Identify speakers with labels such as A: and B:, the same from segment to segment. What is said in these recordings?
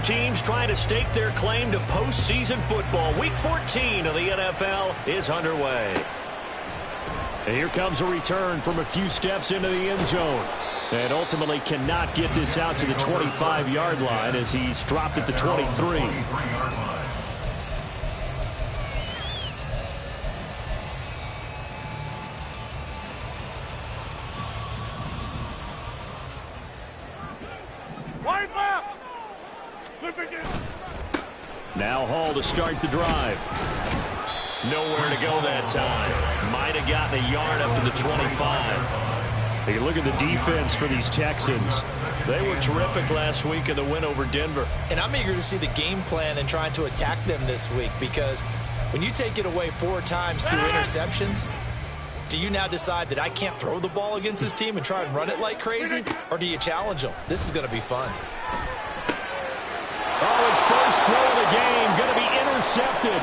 A: teams trying to stake their claim to postseason football. Week 14 of the NFL is underway. And here comes a return from a few steps into the end zone. And ultimately cannot get this out to the 25-yard line as he's dropped at the 23. Now Hall to start the drive. Nowhere to go that time. Might have gotten a yard up to the 25. Take a look at the defense for these Texans. They were terrific last week in the win over Denver.
B: And I'm eager to see the game plan and trying to attack them this week, because when you take it away 4 times through interceptions, do you now decide that I can't throw the ball against this team and try and run it like crazy? Or do you challenge them? This is going to be fun.
A: Oh, his first throw of the game going to be intercepted.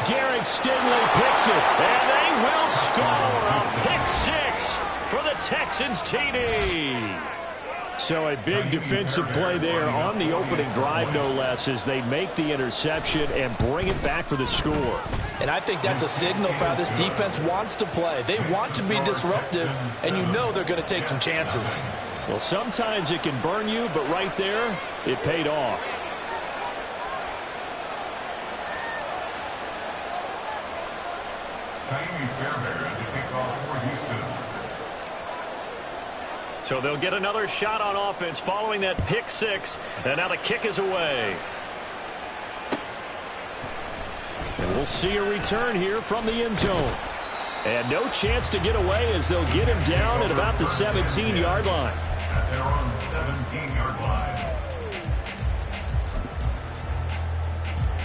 A: Derek Stingley picks it, and they will score a pick 6 for the Texans TD. So a big defensive play there on the opening drive, no less, as they make the interception and bring it back for the score.
B: And I think that's a signal for how this defense wants to play. They want to be disruptive, and you know they're going to take some chances.
A: Well, sometimes it can burn you, but right there, it paid off. So they'll get another shot on offense following that pick 6, and now the kick is away. And we'll see a return here from the end zone. And no chance to get away as they'll get him down at about the 17-yard line.
C: They're on the 17-yard line.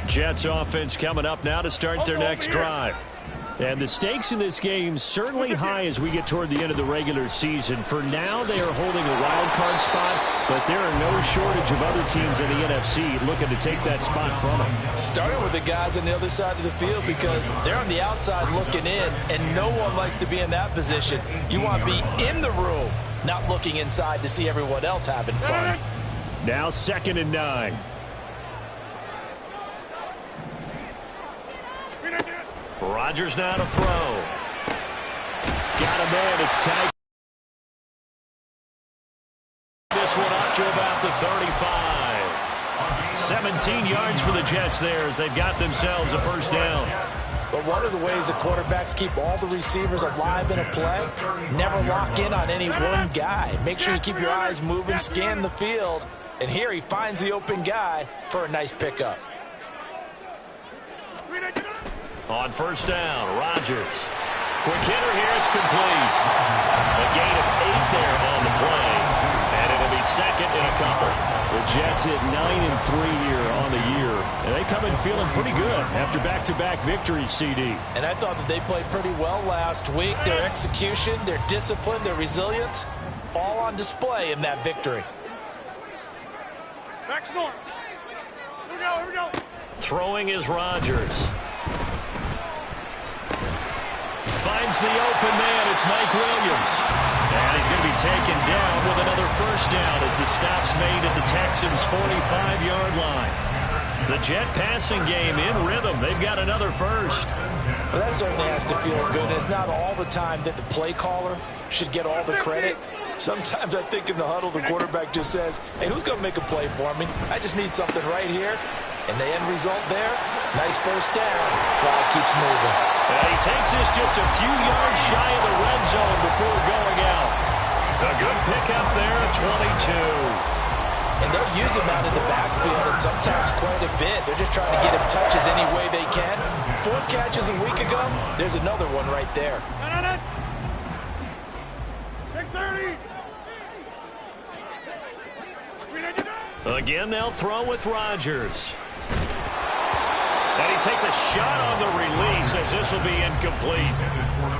A: Jets offense coming up now to start their next drive. And the stakes in this game certainly high as we get toward the end of the regular season. For now, they are holding a wild card spot, but there are no shortage of other teams in the NFC looking to take that spot from them.
B: Starting with the guys on the other side of the field, because they're on the outside looking in, and no one likes to be in that position. You want to be in the room, not looking inside to see everyone else having fun.
A: Now 2nd and 9. Rodgers now to throw. Got him in. It's tight. This one up to about the 35. 17 yards for the Jets there as they've got themselves a first down.
B: But one of the ways that quarterbacks keep all the receivers alive in a play, never lock in on any one guy. Make sure you keep your eyes moving, scan the field. And here he finds the open guy for a nice pickup.
A: On first down, Rodgers. Quick hitter here, it's complete. A gain of 8 there on the play. And it'll be 2nd and a couple. The Jets at 9-3 here on the year. And they come in feeling pretty good after back-to-back victories, CD.
B: And I thought that they played pretty well last week. Their execution, their discipline, their resilience, all on display in that victory.
D: Back to north. Here we go.
A: Throwing is Rodgers. Finds the open man. It's Mike Williams. And he's going to be taken down with another first down as the stop's made at the Texans' 45-yard line. The Jet passing game in rhythm. They've got another first.
B: Well, that certainly has to feel good. And it's not all the time that the play caller should get all the credit. Sometimes I think in the huddle, the quarterback just says, hey, who's going to make a play for me? I just need something right here. And the end result there, nice first down. Clock keeps moving.
A: And he takes this just a few yards shy of the red zone before going out. A good pickup there at 22.
B: And they'll use him out in the backfield, and sometimes quite a bit. They're just trying to get him touches any way they can. 4 catches a week ago. There's another one right there.
A: Again, they'll throw with Rodgers. And he takes a shot on the release as this will be incomplete.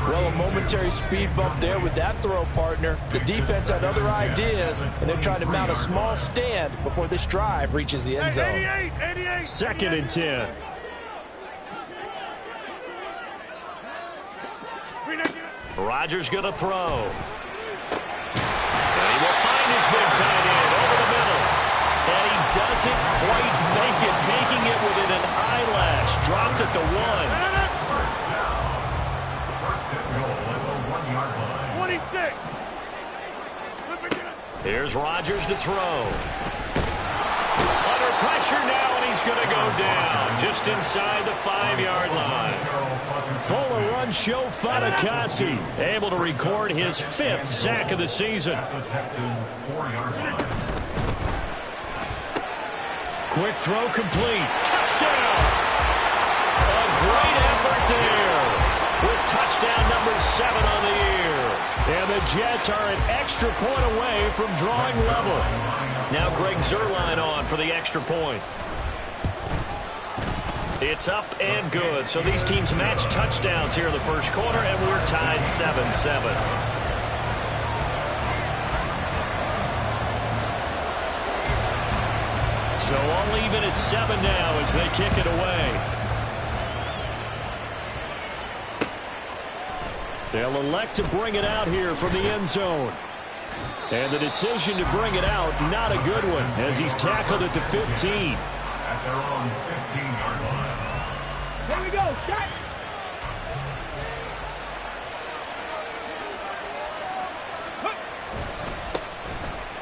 B: Well, a momentary speed bump there with that throw, partner. The defense had other ideas, and they're trying to mount a small stand before this drive reaches the end zone.
A: 2nd and 10. Rodgers going to throw. And he will find his big tight end over the middle. And he doesn't quite make it, taking it within an eyelash. Dropped at the 1.
C: First down. First and goal at the 1-yard line.
D: 26.
A: Here's Rodgers to throw. Under pressure now, and he's going to go down just inside the 5-yard line. Fuller run show Fatukasi, able to record his 5th sack of the season.
C: The Texans 4-yard line.
A: Quick throw complete. Touchdown! A great effort there with touchdown number 7 on the year. And the Jets are an extra point away from drawing level. Now Greg Zuerlein on for the extra point. It's up and good. So these teams match touchdowns here in the first quarter, and we're tied 7-7. So all even at 7 now as they kick it away. They'll elect to bring it out here from the end zone. And the decision to bring it out, not a good one, as he's tackled at the 15.
C: At their own 15-yard line.
D: Here we go. Shot.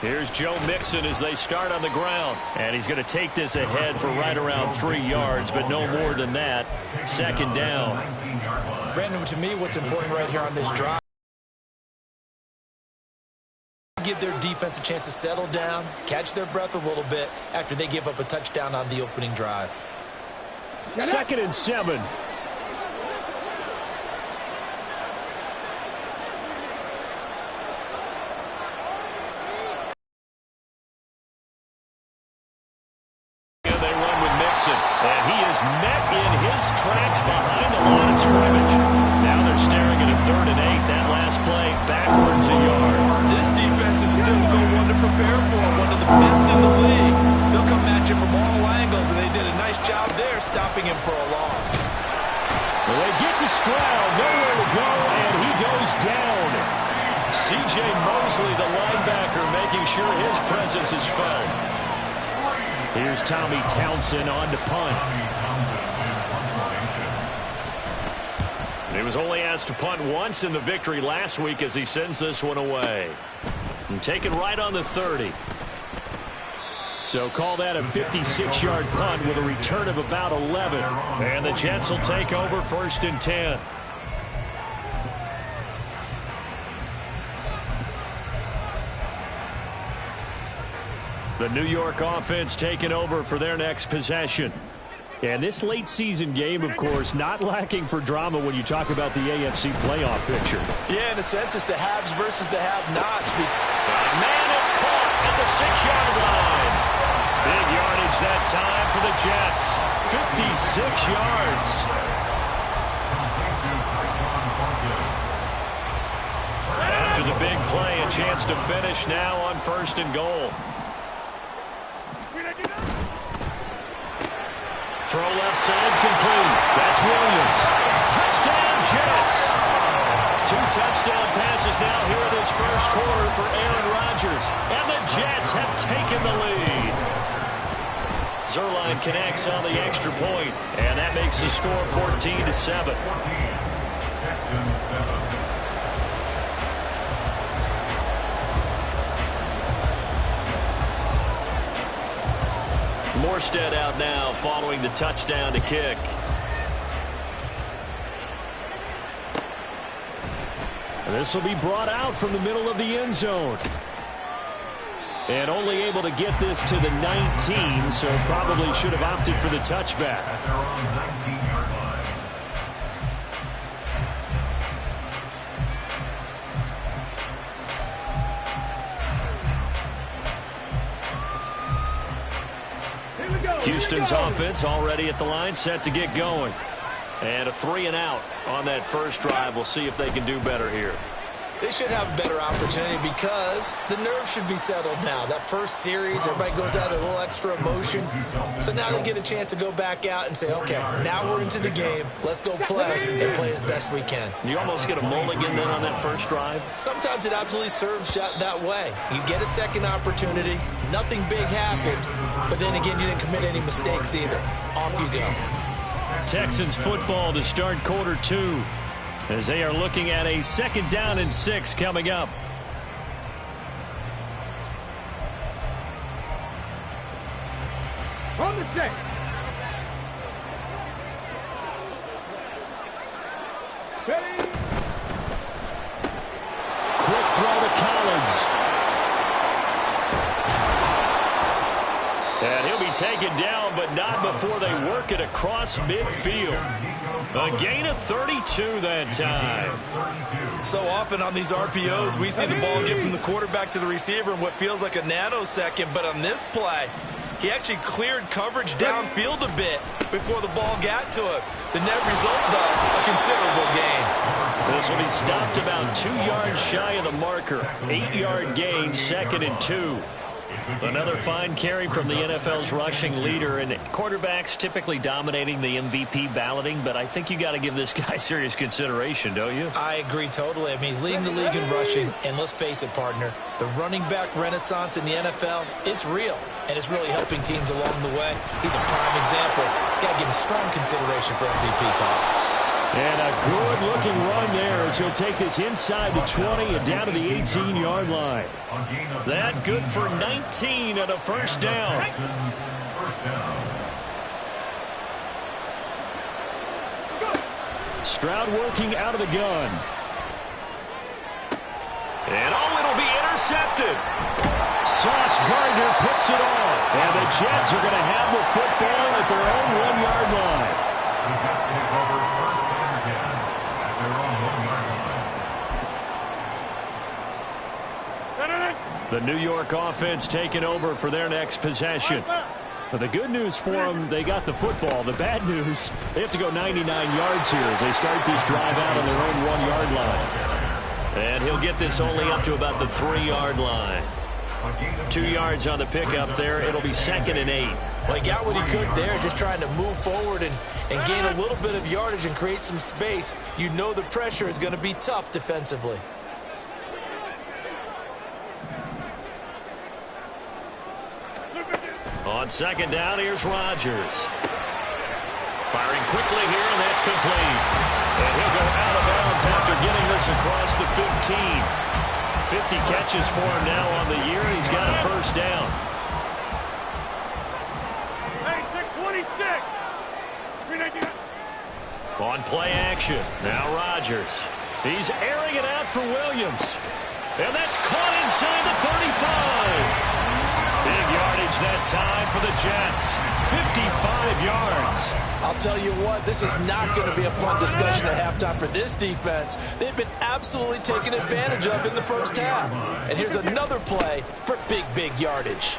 A: Here's Joe Mixon as they start on the ground. And he's going to take this ahead for right around 3 yards, but no more than that. Second down.
B: Brandon, to me, what's important right here on this drive, give their defense a chance to settle down, catch their breath a little bit after they give up a touchdown on the opening drive.
A: 2nd and 7. And they run with Mixon, and he is met in his tracks behind the line of scrimmage. Now they're staring at a 3rd and 8. That last play backwards a yard.
B: This defense is a difficult one to prepare for, one of the best in the league. They'll come at you from all angles, and they did a nice job there stopping him for a loss.
A: Well, they get to Stroud, nowhere to go, and he goes down. C.J. Mosley, the linebacker, making sure his presence is felt. Here's Tommy Townsend on to punt. He was only asked to punt once in the victory last week as he sends this one away. And taken right on the 30. So call that a 56-yard punt with a return of about 11. And the Jets will take over 1st and 10. The New York offense taking over for their next possession. And this late season game, of course, not lacking for drama when you talk about the AFC playoff picture.
B: Yeah, in a sense, it's the haves versus the have-nots.
A: Man, it's caught at the 6-yard line. Big yardage that time for the Jets. 56 yards. After the big play, a chance to finish now on 1st and goal. Throw left side complete. That's Williams. Touchdown, Jets. 2 touchdown passes now here in this first quarter for Aaron Rodgers. And the Jets have taken the lead. Zuerlein connects on the extra point, and that makes the score 14-7.
C: 14. Texans 7.
A: Morstead out now following the touchdown to kick. This will be brought out from the middle of the end zone. And only able to get this to the 19, so probably should have opted for the touchback.
C: At their own 19-yard line.
A: Houston's offense already at the line, set to get going. And a 3 and out on that first drive. We'll see if they can do better here.
B: They should have a better opportunity because the nerves should be settled now. That first series, everybody goes out with a little extra emotion. So now they get a chance to go back out and say, okay, now we're into the game. Let's go play and play as best we can.
A: You almost get a mulligan then on that first drive?
B: Sometimes it absolutely serves that way. You get a second opportunity. Nothing big happened. But then again, you didn't commit any mistakes either. Off you go.
A: Texans football to start quarter 2. As they are looking at a 2nd down and 6 coming up.
D: On the set. Ready.
A: Quick throw to Collins. And he'll be taken down, but not before they work it across midfield. A gain of 32 that time.
B: So often on these RPOs, we see the ball get from the quarterback to the receiver in what feels like a nanosecond. But on this play, he actually cleared coverage downfield a bit before the ball got to him. The net result, though, a considerable gain.
A: This will be stopped about 2 yards shy of the marker. 8-yard gain, 2nd and 2. Another fine carry from the NFL's rushing leader, and quarterbacks typically dominating the MVP balloting, but I think you got to give this guy serious consideration, don't you?
B: I agree totally. I mean, he's leading the league in rushing, and let's face it, partner, the running back renaissance in the NFL, it's real, and it's really helping teams along the way. He's a prime example. Got to give him strong consideration for MVP talk.
A: And a good-looking run there as he'll take this inside the 20 and down to the 18-yard line. That good for 19 and a first down. Stroud working out of the gun. And it'll be intercepted. Sauce Gardner picks it off. And the Jets are going to have the football at their own 1-yard line.
C: The Jets take over 1st and 10 at their own 1-yard line.
A: The New York offense taking over for their next possession. But the good news for them, they got the football. The bad news, they have to go 99 yards here as they start this drive out on their own 1-yard line. And he'll get this only up to about the 3-yard line. 2 yards on the pickup there. It'll be 2nd and 8.
B: Well, he got what he could there, just trying to move forward and gain a little bit of yardage and create some space. You know the pressure is going to be tough defensively.
A: On 2nd down, here's Rodgers. Firing quickly here, and that's complete. And he'll go out of bounds after getting this across the 15. 50 catches for him now on the year. He's got a first down.
D: Hey, 626.
A: On play action, now Rodgers. He's airing it out for Williams. And that's caught inside the 35. Big yardage that time for the Jets. 55 yards.
B: I'll tell you what, this is not going to be a fun discussion at halftime for this defense. They've been absolutely taken advantage of in the first half. And here's another play for big yardage.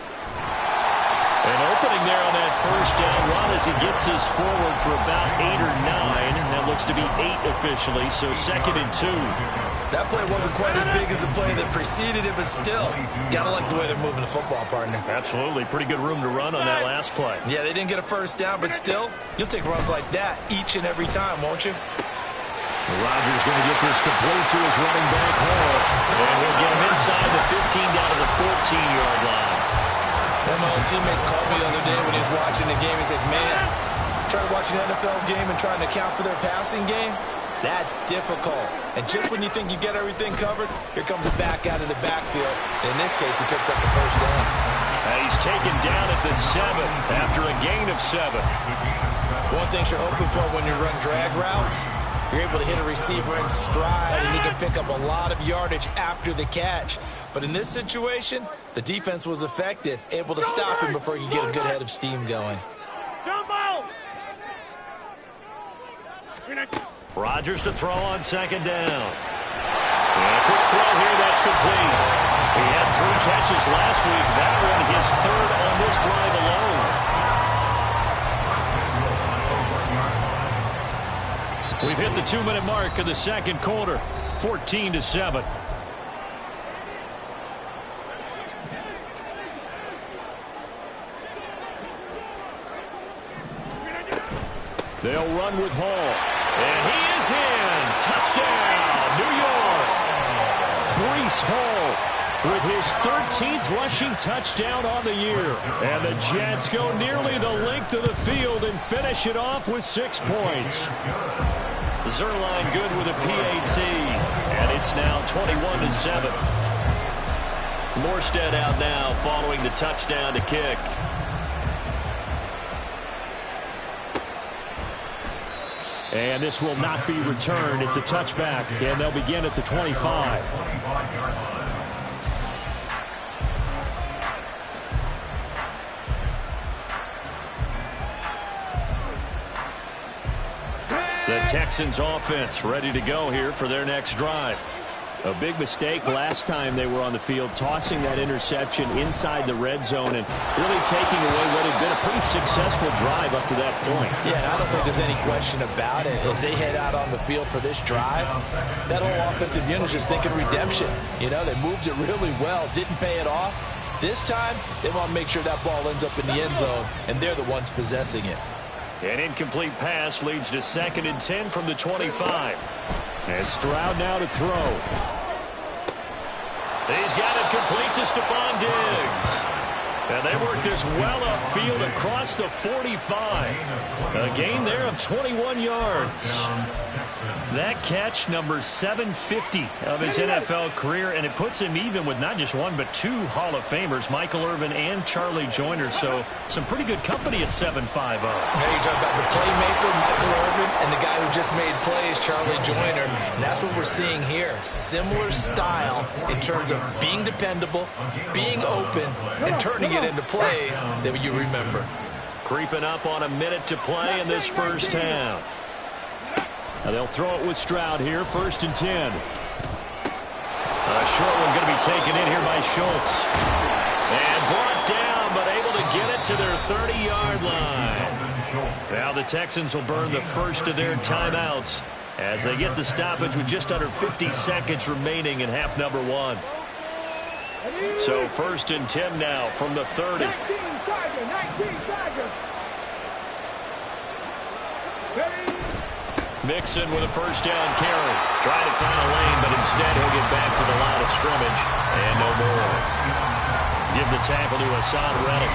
A: An opening there on that first down run as he gets this forward for about 8 or 9. And that looks to be 8 officially, so 2nd and 2.
B: That play wasn't quite as big as the play that preceded it, but still, gotta like the way they're moving the football, partner.
A: Absolutely. Pretty good room to run on that last play.
B: Yeah, they didn't get a first down, but still, you'll take runs like that each and every time, won't you?
A: Rodgers going to get this complete to his running back Hall. And he'll get him inside the 15 down to the 14-yard line.
B: One of my old teammates called me the other day when he was watching the game. He said, man, trying to watch an NFL game and trying to account for their passing game, that's difficult. And just when you think you get everything covered, here comes a back out of the backfield. In this case, he picks up the first down.
A: And he's taken down at the 7 after a gain of 7.
B: One thing you're hoping for when you run drag routes, you're able to hit a receiver in stride, and he can pick up a lot of yardage after the catch. But in this situation, the defense was effective, able to stop him before he could get a good head of steam going.
A: Rodgers to throw on 2nd down. And a quick throw here, that's complete. He had 3 catches last week. That one his 3rd on this drive alone. We've hit the 2-minute mark of the 2nd quarter. 14-7. They'll run with Hall. And he is in. Touchdown, New York. Breece Hall with his 13th rushing touchdown on the year. And the Jets go nearly the length of the field and finish it off with 6 points. Zerline good with a PAT. And it's now 21-7. Morstead out now following the touchdown to kick. And this will not be returned. It's a touchback, and they'll begin at the 25. The Texans offense ready to go here for their next drive. A big mistake last time they were on the field, tossing that interception inside the red zone and really taking away what had been a pretty successful drive up to that point.
B: Yeah, and I don't think there's any question about it. As they head out on the field for this drive, that whole offensive unit is just thinking redemption. You know, they moved it really well, didn't pay it off. This time, they want to make sure that ball ends up in the end zone, and they're the ones possessing it.
A: An incomplete pass leads to 2nd and 10 from the 25. And Stroud now to throw. He's got it complete to Stephon Diggs. And they work this well upfield across the 45. A gain there of 21 yards. That catch, number 750 of his NFL career, and it puts him even with not just one but 2 Hall of Famers, Michael Irvin and Charlie Joyner. So some pretty good company at 7'5".
B: Now you talk about the playmaker, Michael Irvin, and the guy who just made plays, Charlie Joyner. And that's what we're seeing here. Similar style in terms of being dependable, being open, and turning it into plays that you remember.
A: Creeping up on a minute to play in this first half. Now they'll throw it with Stroud here, 1st and 10. A short one going to be taken in here by Schultz. And brought down, but able to get it to their 30-yard line. Now the Texans will burn the first of their timeouts as they get the stoppage with just under 50 seconds remaining in half number 1. So 1st and 10 now from the 30.
D: 19 Tiger.
A: Mixon with a first down carry. Trying to find a lane, but instead he'll get back to the line of scrimmage. And no more. Give the tackle to Hassan Reddick.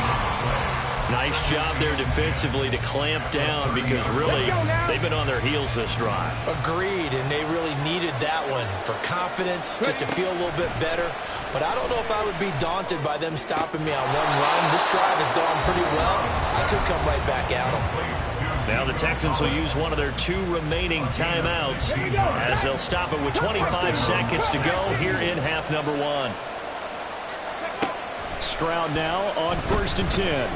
A: Nice job there defensively to clamp down because really they've been on their heels this drive.
B: Agreed, and they really needed that one for confidence, just to feel a little bit better. But I don't know if I would be daunted by them stopping me on one run. This drive has gone pretty well. I could come right back at them.
A: Now the Texans will use one of their 2 remaining timeouts as they'll stop it with 25 seconds to go here in half number 1. Stroud now on 1st and 10.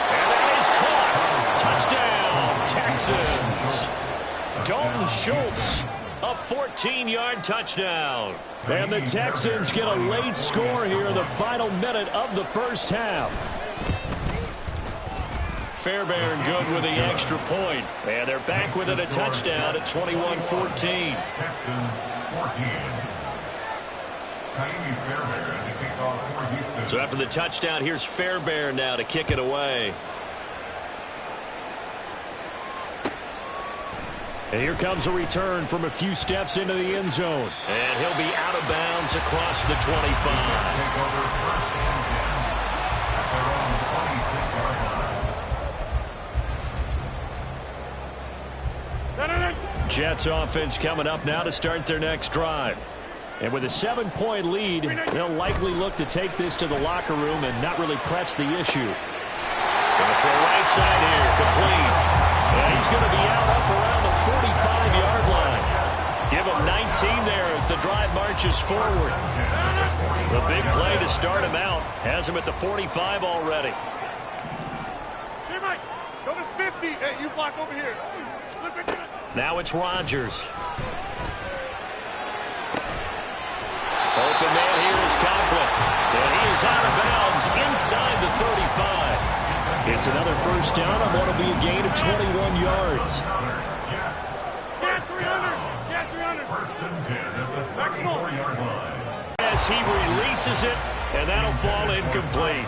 A: And that is caught. Touchdown, Texans. Dalton Schultz, a 14-yard touchdown. And the Texans get a late score here in the final minute of the first half. Fairbairn good with the extra point. And they're back within a touchdown at 21-14.
C: Texans 14.
A: So after the touchdown, here's Fairbairn now to kick it away. And here comes a return from a few steps into the end zone. And he'll be out of bounds across the 25.
C: Take over 1st and 10 at their own 26-yard line.
A: Jets offense coming up now to start their next drive. And with a 7-point lead, they'll likely look to take this to the locker room and not really press the issue. Going for a right side here, complete. And he's going to be out up around the 45-yard line. Give him 19 there as the drive marches forward. The big play to start him out has him at the 45 already.
D: Hey, Mike, go to 50. Hey, you block over here. Flip it.
A: Now it's Rodgers. Open man here is Conklin. And he is out of bounds inside the 35. It's another first down on what will be a gain of 21 yards.
D: Yeah, 300. Yeah, 300.
C: 1st and 10 at the 34-yard line.
A: As he releases it, And that'll fall incomplete.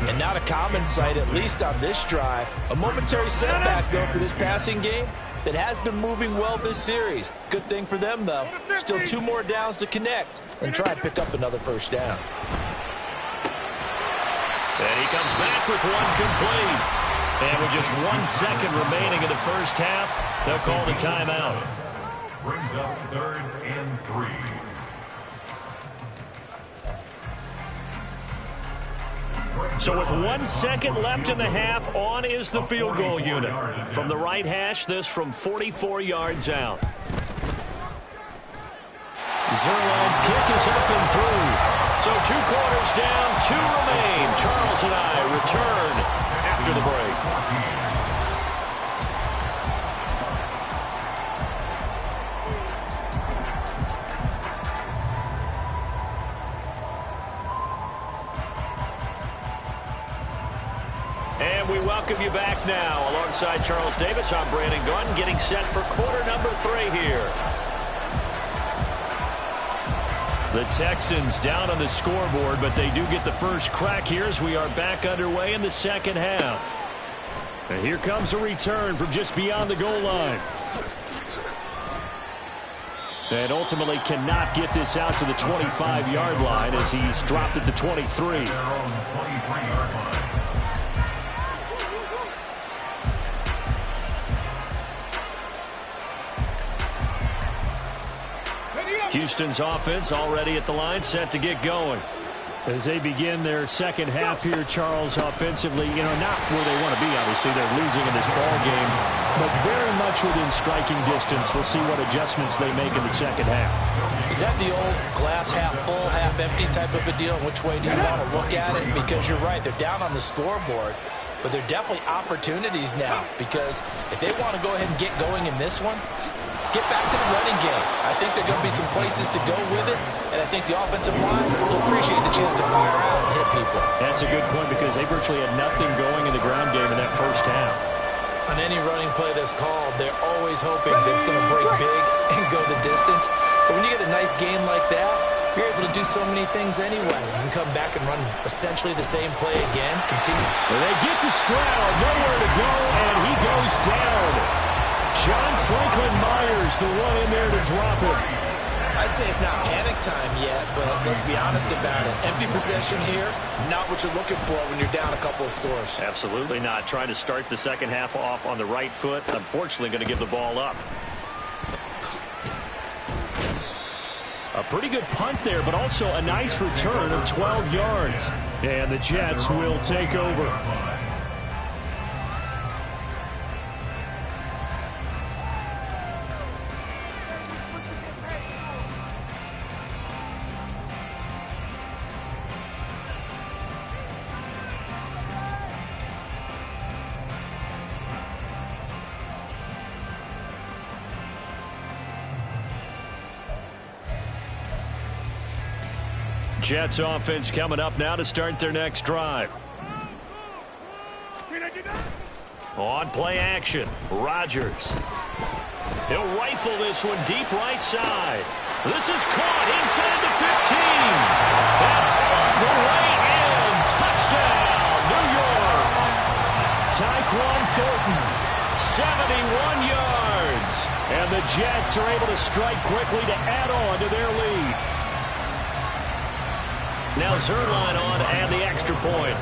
B: And not a common sight, at least on this drive. A momentary setback, though, for this passing game that has been moving well this series. Good thing for them, though. Still 2 more downs to connect and try and pick up another first down.
A: And he comes back with one complete. And with just 1 second remaining in the first half, they'll call the timeout.
C: Brings up 3rd and 3.
A: So with 1 second left in the half, on is the field goal unit. From the right hash, this from 44 yards out. Zerline's kick is up and through. So 2 quarters down, 2 remain. Charles and I return after the break. And we welcome you back now. Alongside Charles Davis, I'm Brandon Gunn, getting set for quarter number 3 here. The Texans down on the scoreboard, but they do get the first crack here as we are back underway in the second half. And here comes a return from just beyond the goal line. And ultimately cannot get this out to the 25-yard line as he's dropped at the 23. Houston's offense already at the line, set to get going. As they begin their second half here, Charles, offensively, not where they want to be, obviously. They're losing in this ball game, but very much within striking distance. We'll see what adjustments they make in the second half.
B: Is that the old glass half full, half empty type of a deal? Which way do you want to look at it? Because you're right, they're down on the scoreboard, but they're definitely opportunities now, because if they want to go ahead and get going in this one, get back to the running game. I think there are going to be some places to go with it, and I think the offensive line will appreciate the chance to fire out and hit people.
A: That's a good point because they virtually had nothing going in the ground game in that first half.
B: On any running play that's called, they're always hoping that it's going to break big and go the distance. But when you get a nice game like that, you're able to do so many things anyway. You can come back and run essentially the same play again. Continue.
A: Well, they get to Stroud, nowhere to go, and he goes down. John Franklin Myers, the one in there to drop it.
B: I'd say it's not panic time yet, but let's be honest about it. Empty possession here, not what you're looking for when you're down a couple of scores.
A: Absolutely not. Trying to start the second half off on the right foot. Unfortunately, going to give the ball up. A pretty good punt there, but also a nice return of 12 yards. And the Jets will take over. Jets offense coming up now to start their next drive. On play action, Rodgers. He'll rifle this one deep right side. This is caught inside the 15. And all the way in. Touchdown, New York. Tyquan Thornton, 71 yards. And the Jets are able to strike quickly to add on to their lead. Now Zerline on and the extra point.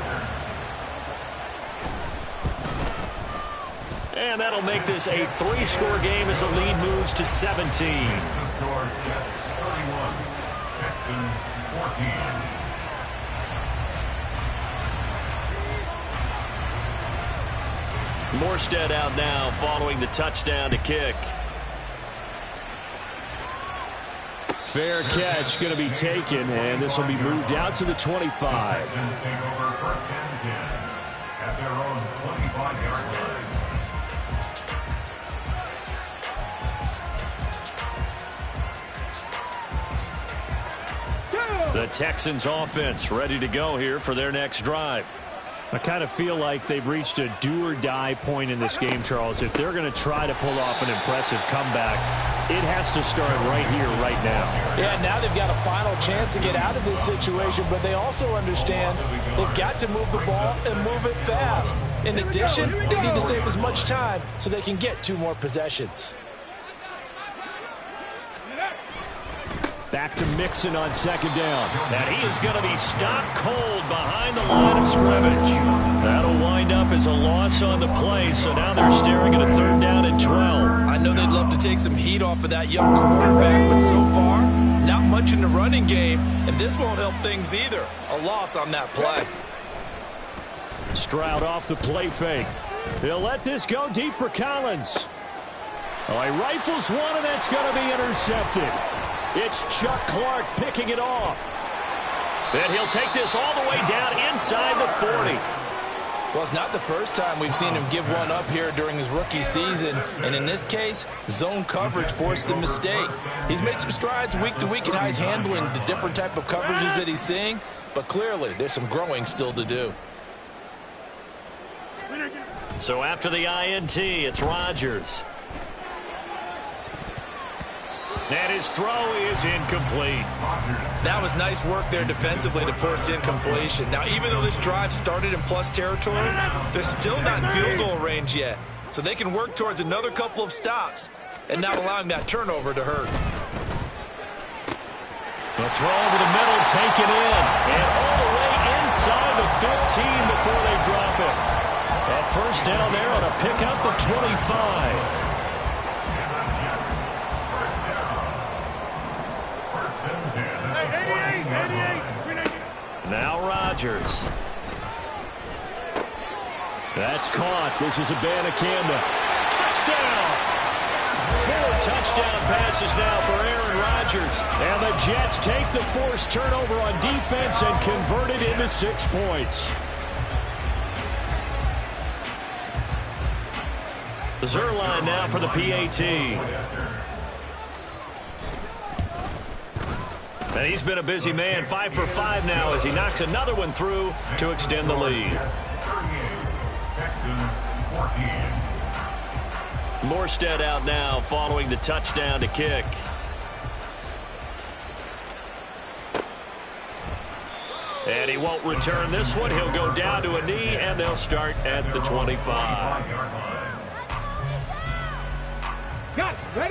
A: And that'll make this a 3-score game as the lead moves to 17.
C: Score Jets 31, Texans 14.
A: Morstead out now following the touchdown to kick. Fair catch going to be taken, and this will be moved out to the 25.
C: Texans take over 1st and 10 at their own 25-yard line.
A: The Texans offense ready to go here for their next drive. I kind of feel like they've reached a do-or-die point in this game, Charles. If they're going to try to pull off an impressive comeback, It has to start right here, right now.
B: Yeah, now they've got a final chance to get out of this situation, but they also understand they've got to move the ball and move it fast. In addition, they need to save as much time so they can get 2 more possessions.
A: Back to Mixon on second down. And he is going to be stopped cold behind the line of scrimmage. That'll wind up as a loss on the play, so now they're staring at a 3rd down and 12.
B: I know they'd love to take some heat off of that young quarterback, but so far, not much in the running game, and this won't help things either. A loss on that play.
A: Stroud off the play fake. They'll let this go deep for Collins. Oh, he rifles one, and that's going to be intercepted. It's Chuck Clark picking it off. And he'll take this all the way down inside the 40.
B: Well, it's not the first time we've seen him give one up here during his rookie season. And in this case, zone coverage forced the mistake. He's made some strides week to week in how he's handling the different type of coverages that he's seeing. But clearly, there's some growing still to do.
A: So after the INT, it's Rodgers. And his throw is incomplete.
B: That was nice work there defensively to force the incompletion. Now, even though this drive started in plus territory, they're still not in field goal range yet. So they can work towards another couple of stops and not allowing that turnover to hurt.
A: The throw over the middle, taken in. And all the way inside the 15 before they drop it. A 1st down there on a pickup of 25. Now Rodgers. That's caught. This is Abanikanda. Touchdown! 4 touchdown passes now for Aaron Rodgers. And the Jets take the forced turnover on defense and convert it into 6 points. Zerline now for the PAT. And he's been a busy man, 5 for 5 now as he knocks another one through to extend the lead.
C: Texans 14.
A: Morstead out now following the touchdown to kick. And he won't return this one. He'll go down to a knee, and they'll start at the 25.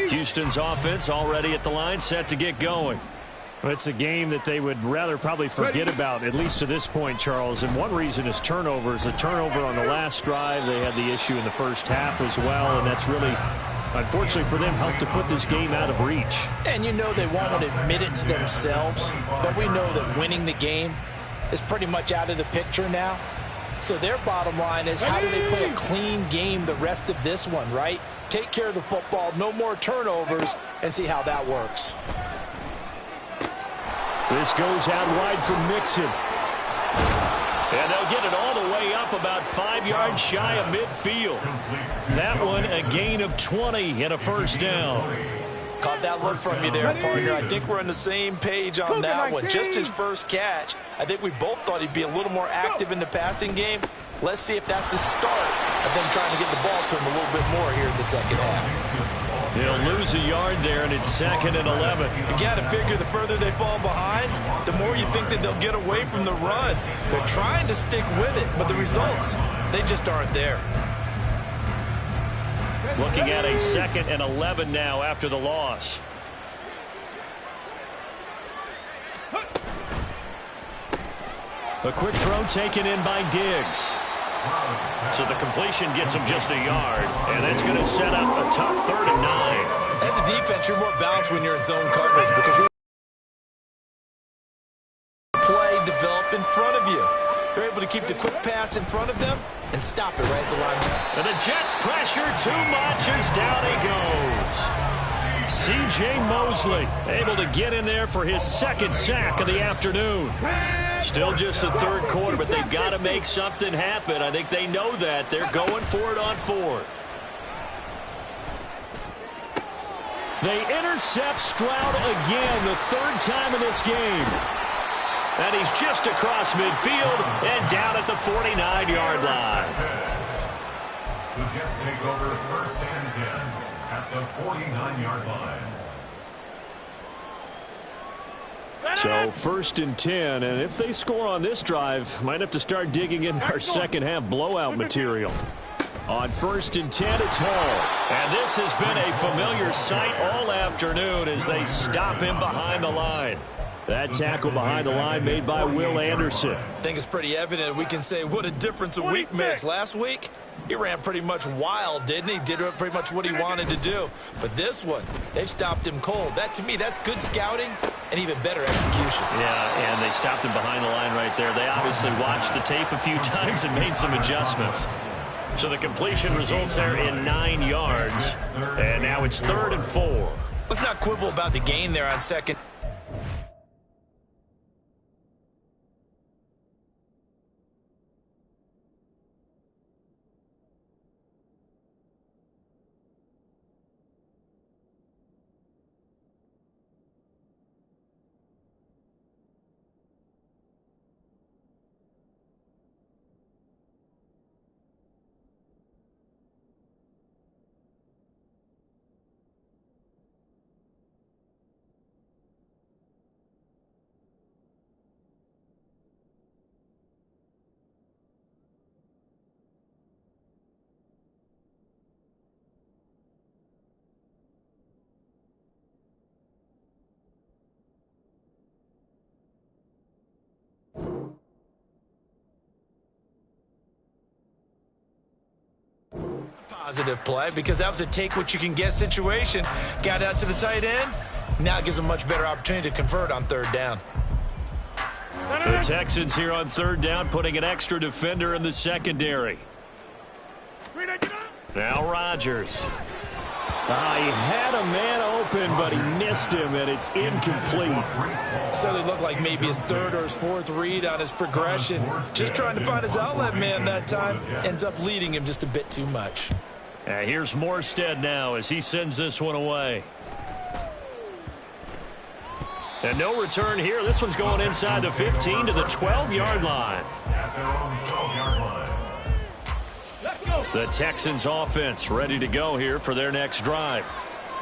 A: Houston's offense already at the line, set to get going.
E: Well, it's a game that they would rather probably forget about, at least to this point, Charles. And one reason is turnovers. A turnover on the last drive. They had the issue in the first half as well, and that's really, unfortunately for them, helped to put this game out of reach.
B: And you know they won't admit it to themselves, but we know that winning the game is pretty much out of the picture now. So their bottom line is, how do they play a clean game the rest of this one, right? Take care of the football, no more turnovers, and see how that works.
A: This goes out wide for Mixon. And they'll get it all the way up about 5 yards shy of midfield. That one a gain of 20 and a 1st down.
B: Caught that look from you there, partner. I think we're on the same page on that one. Just his first catch. I think we both thought he'd be a little more active in the passing game. Let's see if that's the start of them trying to get the ball to him a little bit more here in the second half.
A: They'll lose a yard there, and it's 2nd and 11.
B: You got to figure the further they fall behind, the more you think that they'll get away from the run. They're trying to stick with it, but the results, they just aren't there.
A: Looking at a 2nd and 11 now after the loss. A quick throw taken in by Diggs. So the completion gets him just a yard, and that's going to set up a tough 3rd and 9.
B: As a defense, you're more balanced when you're in zone coverage because you're play develop in front of you. They're able to keep the quick pass in front of them and stop it right at the line.
A: And the Jets pressure too much as down he goes. C.J. Mosley able to get in there for his 2nd sack of the afternoon. Still just the 3rd quarter, but they've got to make something happen. I think they know that. They're going for it on 4th. They intercept Stroud again, the 3rd time in this game. And he's just across midfield and down at the 49-yard line.
C: The Jets take over 1st and 10. at the 49-yard line.
E: So 1st and 10, and if they score on this drive, might have to start digging in our second half blowout material. On 1st and 10, it's Hall.
A: And this has been a familiar sight all afternoon as they stop him behind the line.
E: That tackle behind the line made by Will Anderson.
B: I think it's pretty evident. We can say what a difference a week makes. Last week, he ran pretty much wild, didn't he? Did pretty much what he wanted to do. But this one, they've stopped him cold. That, to me, that's good scouting and even better execution.
E: Yeah, and they stopped him behind the line right there. They obviously watched the tape a few times and made some adjustments.
A: So the completion results there in 9 yards. And now it's 3rd and 4.
B: Let's not quibble about the gain there on second. Positive play because that was a take-what-you-can-get situation. Got out to the tight end. Now it gives them a much better opportunity to convert on 3rd down.
A: The Texans here on 3rd down, putting an extra defender in the secondary. Now Rodgers.
E: He had a man open, but he missed him, and it's incomplete.
B: Certainly looked like maybe his 3rd or his 4th read on his progression. Just trying to find his outlet man that time. Ends up leading him just a bit too much.
A: Here's Morstead now as he sends this one away. And no return here. This one's going inside the 15 to the 12-yard line.
C: At their own 12-yard line.
A: The Texans offense ready to go here for their next drive.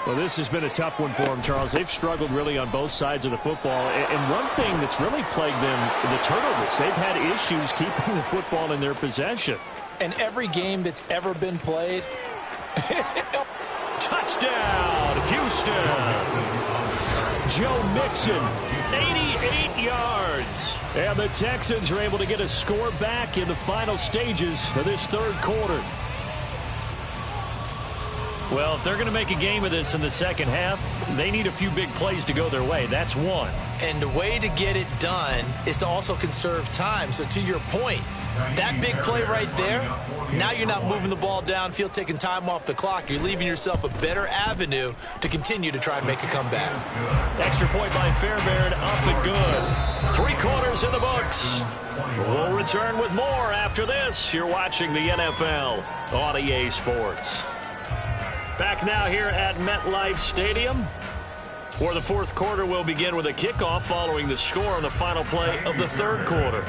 E: Well, this has been a tough one for them, Charles. They've struggled really on both sides of the football. And one thing that's really plagued them, the turnovers. They've had issues keeping the football in their possession.
B: And every game that's ever been played.
A: Touchdown, Houston.
E: Joe Mixon,
A: 88 yards.
E: And the Texans are able to get a score back in the final stages of this 3rd quarter.
A: Well, if they're going to make a game of this in the second half, they need a few big plays to go their way. That's one.
B: And the way to get it done is to also conserve time. So to your point, that big play right there, now you're not moving the ball downfield, taking time off the clock. You're leaving yourself a better avenue to continue to try and make a comeback.
A: Extra point by Fairbairn, up and good. 3 quarters in the books. We'll return with more after this. You're watching the NFL on EA Sports. Back now here at MetLife Stadium, where the 4th quarter will begin with a kickoff following the score on the final play of the 3rd quarter.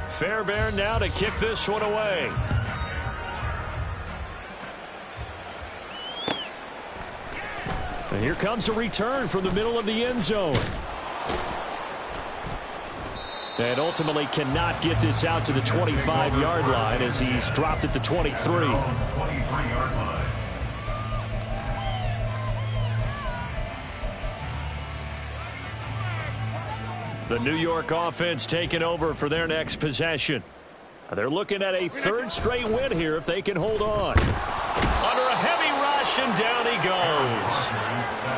A: Fairbairn now to kick this one away.
E: And here comes a return from the middle of the end zone. And ultimately cannot get this out to the 25-yard line as he's dropped at the 23.
A: The New York offense taking over for their next possession.
E: They're looking at a 3rd straight win here if they can hold on.
A: Under a heavy rush, and down he goes.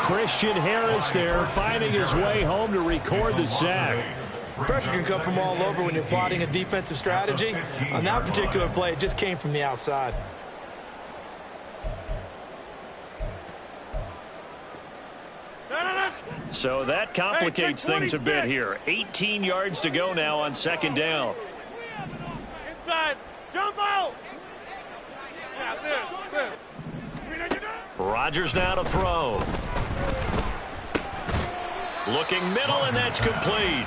E: Christian Harris there finding his way home to record the sack.
B: Pressure can come from all over when you're plotting a defensive strategy. On that particular play, it just came from the outside.
A: So that complicates things a bit here. 18 yards to go now on 2nd down.
D: Inside. Jump out.
A: Rodgers now to throw. Looking middle, and that's complete.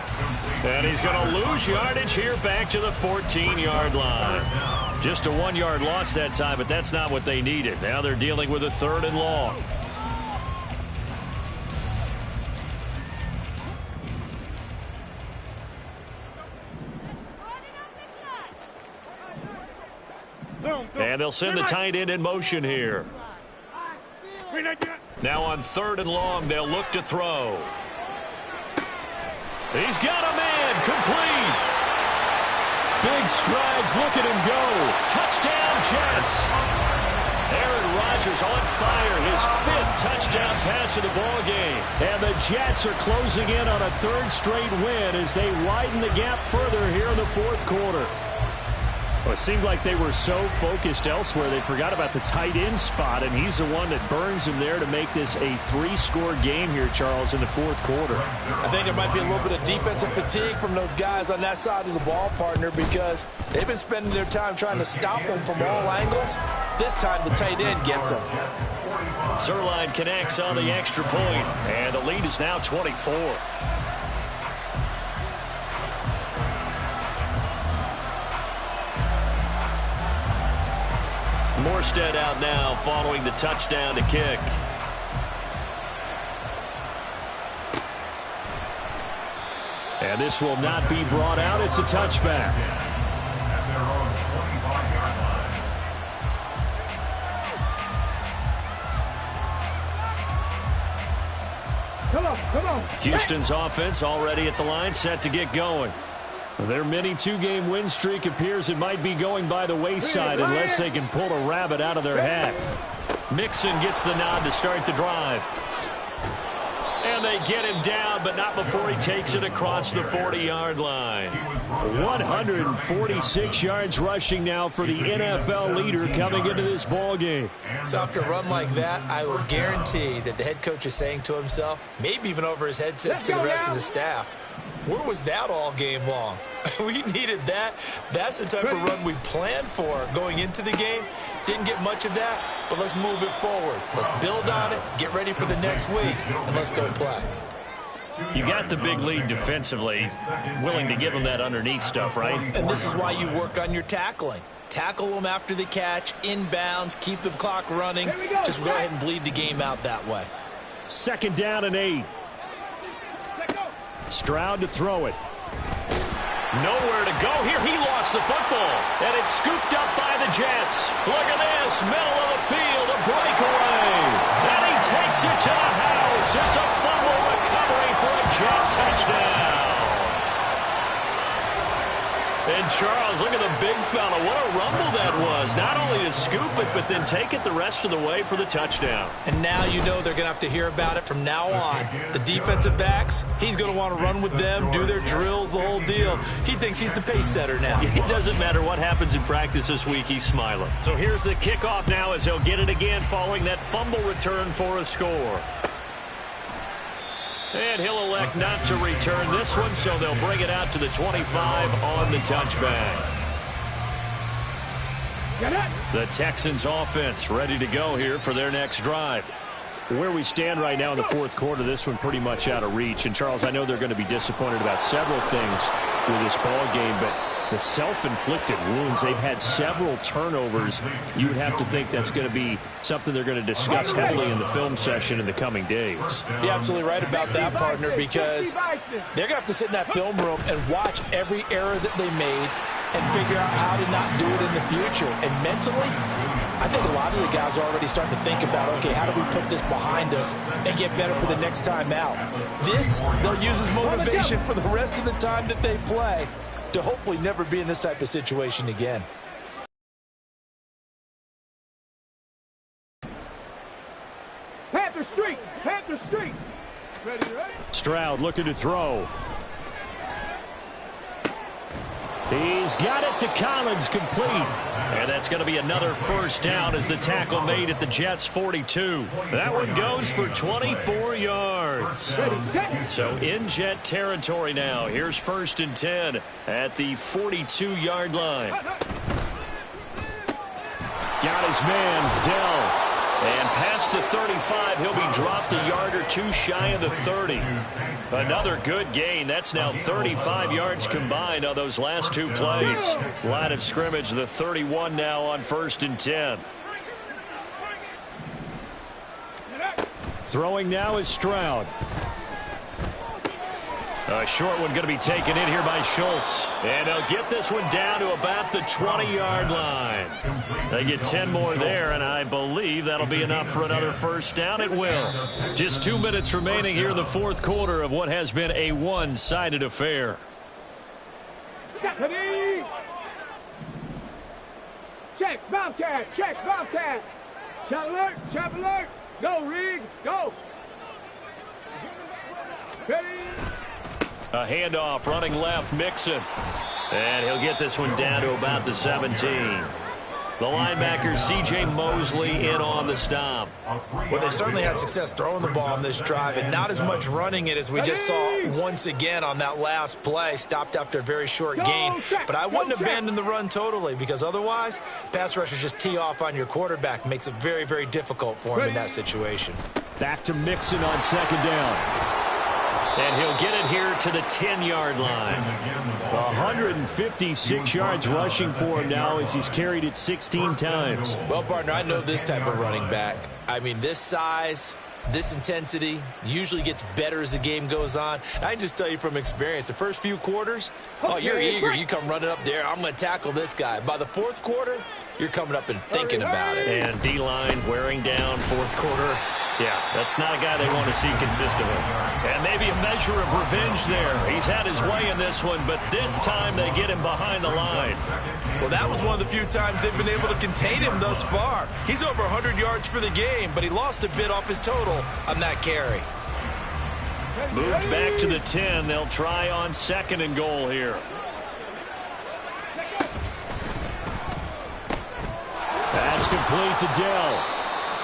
A: And he's going to lose yardage here back to the 14-yard line. Just a 1-yard loss that time, but that's not what they needed. Now they're dealing with a 3rd and long. And they'll send the tight end in motion here. Now on 3rd and long, they'll look to throw. He's got a man, complete. Big strides, look at him go. Touchdown, Jets. Aaron Rodgers on fire, his 5th touchdown pass of the ball game. And the Jets are closing in on a 3rd straight win as they widen the gap further here in the 4th quarter. Well, it seemed like they were so focused elsewhere they forgot about the tight end spot, and he's the one that burns him there to make this a 3-score game here, Charles, in the 4th quarter.
B: I think there might be a little bit of defensive fatigue from those guys on that side of the ball, partner, because they've been spending their time trying to stop them from all angles. This time the tight end gets them.
A: Zerline connects on the extra point, and the lead is now 24. Morstead out now following the touchdown to kick. And this will not be brought out. It's a touchback.
D: Come on.
A: Houston's offense already at the line, set to get going. Their mini 2-game win streak appears it might be going by the wayside unless they can pull a rabbit out of their hat. Mixon gets the nod to start the drive. And they get him down, but not before he takes it across the 40-yard line. 146 yards rushing now for the NFL leader coming into this ball game.
B: So after a run like that, I will guarantee that the head coach is saying to himself, maybe even over his headsets to the rest of the staff, where was that all game long? We needed that. That's the type of run we planned for going into the game. Didn't get much of that, but let's move it forward. Let's build on it, get ready for the next week, and let's go play.
A: You got the big lead defensively, willing to give them that underneath stuff, right?
B: And this is why you work on your tackling. Tackle them after the catch, inbounds, keep the clock running. Just go ahead and bleed the game out that way.
E: 2nd down and 8. Stroud to throw it.
A: Nowhere to go here. He lost the football. And it's scooped up by the Jets. Look at this. Middle of the field. A breakaway. And he takes it to the house. It's a fumble recovery for a Jet touchdown. And Charles, look at the big fella. What a rumble that was. Not only to scoop it, but then take it the rest of the way for the touchdown.
B: And now you know they're going to have to hear about it from now on. The defensive backs, he's going to want to run with them, do their drills, the whole deal. He thinks he's the pace setter now.
A: It doesn't matter what happens in practice this week, he's smiling. So here's the kickoff now as he'll get it again following that fumble return for a score. And he'll elect not to return this one, so they'll bring it out to the 25 on the touchback. The Texans offense ready to go here for their next drive. Where we stand right now in the 4th quarter, this one pretty much out of reach. And, Charles, I know they're going to be disappointed about several things with this ball game, but the self-inflicted wounds, they've had several turnovers. You would have to think that's going to be something they're going to discuss heavily in the film session in the coming days.
B: You're absolutely right about that, partner, because they're going to have to sit in that film room and watch every error that they made and figure out how to not do it in the future. And mentally, I think a lot of the guys are already starting to think about, okay, how do we put this behind us and get better for the next time out? This, they'll use as motivation for the rest of the time that they play to hopefully never be in this type of situation again.
D: Panther Street. Ready?
E: Stroud looking to throw. He's got it to Collins, complete.
A: And that's going to be another 1st down as the tackle made at the Jets' 42. That one goes for 24 yards. So in Jet territory now. Here's 1st and 10 at the 42-yard line.
E: Got his man, Dell.
A: And past the 35, he'll be dropped a yard or two shy of the 30. Another good gain. That's now 35 yards combined on those last two plays. Line of scrimmage, the 31 now on 1st and 10. Throwing now is Stroud. A short one going to be taken in here by Schultz. And they'll get this one down to about the 20-yard line. They get 10 more there, and I believe that'll be enough for another first down. It will. Just 2 minutes remaining here in the fourth quarter of what has been a one-sided affair.
F: Check, Bobcat, check, Bobcat. Chop alert, go, Riggs, go. Ready.
A: A handoff running left, Mixon. And he'll get this one down to about the 17. The linebacker, C.J. Mosley, in on the stop.
B: Well, they certainly had success throwing the ball on this drive and not as much running it as we just saw once again on that last play. Stopped after a very short gain. But I wouldn't abandon the run totally, because otherwise, pass rushers just tee off on your quarterback. Makes it very, very difficult for him in that situation.
E: Back to Mixon on 2nd down.
A: And he'll get it here to the 10-yard line.
E: 156 yards rushing for him now as he's carried it 16 times.
B: Well, partner, I know this type of running back. I mean, this size, this intensity usually gets better as the game goes on. I can just tell you from experience, the first few quarters, oh, you're eager. You come running up there, I'm going to tackle this guy. By the fourth quarter, you're coming up and thinking about it.
A: And D-line wearing down fourth quarter. Yeah, that's not a guy they want to see consistently. And maybe a measure of revenge there. He's had his way in this one, but this time they get him behind the line.
B: Well, that was one of the few times they've been able to contain him thus far. He's over 100 yards for the game, but he lost a bit off his total on that carry.
A: Moved back to the 10. They'll try on 2nd and goal here.
E: That's complete to Dell.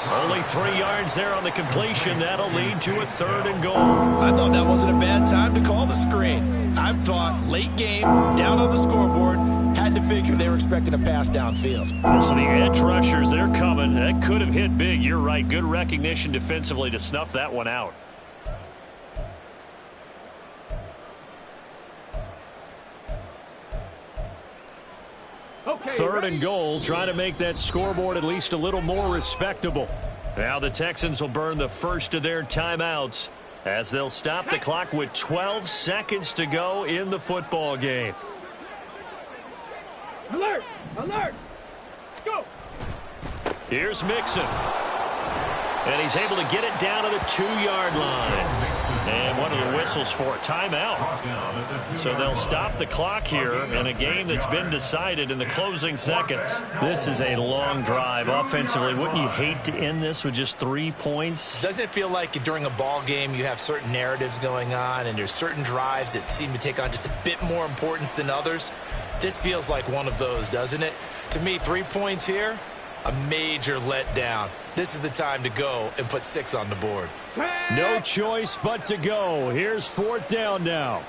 A: Only 3 yards there on the completion. That'll lead to a 3rd and goal.
B: I thought that wasn't a bad time to call the screen. I thought late game, down on the scoreboard, had to figure they were expecting a pass downfield.
A: So the edge rushers, they're coming. That could have hit big. You're right. Good recognition defensively to snuff that one out.
F: Okay,
A: 3rd and goal, trying to make that scoreboard at least a little more respectable. Now the Texans will burn the first of their timeouts as they'll stop the clock with 12 seconds to go in the football game.
F: Alert, alert, go.
A: Here's Mixon. And he's able to get it down to the 2-yard line. And one of the whistles for a timeout. So they'll stop the clock here in a game that's been decided in the closing seconds. This is a long drive offensively. Wouldn't you hate to end this with just 3 points?
B: Doesn't it feel like during a ball game you have certain narratives going on and there's certain drives that seem to take on just a bit more importance than others? This feels like one of those, doesn't it? To me, 3 points here, a major letdown. This is the time to go and put 6 on the board.
E: No choice but to go. Here's 4th down now.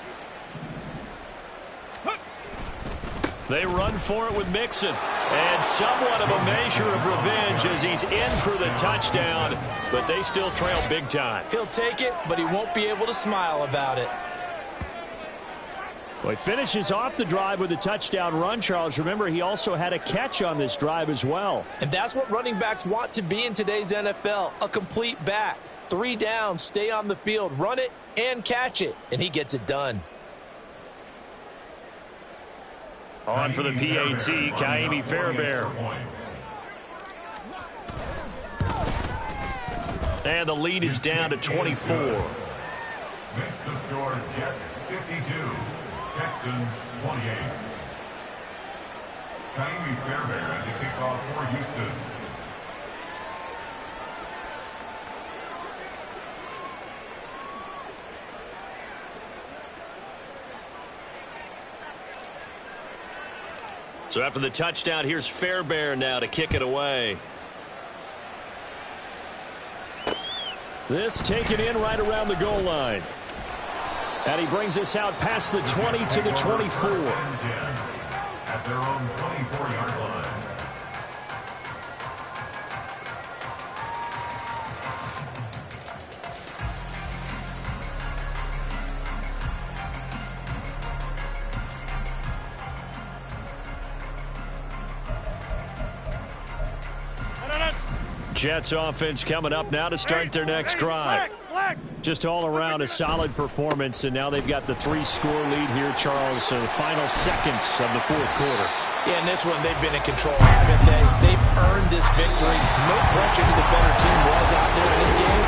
A: They run for it with Mixon. And somewhat of a measure of revenge as he's in for the touchdown. But they still trail big time.
B: He'll take it, but he won't be able to smile about it.
E: Well, he finishes off the drive with a touchdown run, Charles. Remember, he also had a catch on this drive as well.
B: And that's what running backs want to be in today's NFL, a complete back. 3 downs, stay on the field, run it, and catch it. And he gets it done.
A: On for the PAT, Kaimi Fairbairn. And the lead is down to 24.
C: Makes the score Jets 52, Texans 28. Kaimi Fairbairn to kick off for Houston.
A: So after the touchdown, here's Fairbairn now to kick it away.
E: This taken in right around the goal line. And he brings us out past the 20 to the 24.
C: At their own 24-yard line.
E: Jets offense coming up now to start their next drive. Just all around a solid performance, and now they've got the 3-score lead here, Charles, so the final seconds of the fourth quarter.
B: Yeah, in this one, they've been in control, haven't they? They've earned this victory. No question who the better team was out there in this game.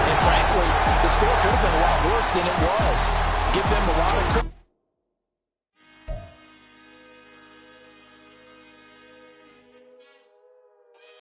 B: And frankly, the score could have been a lot worse than it was. Give them a lot of credit.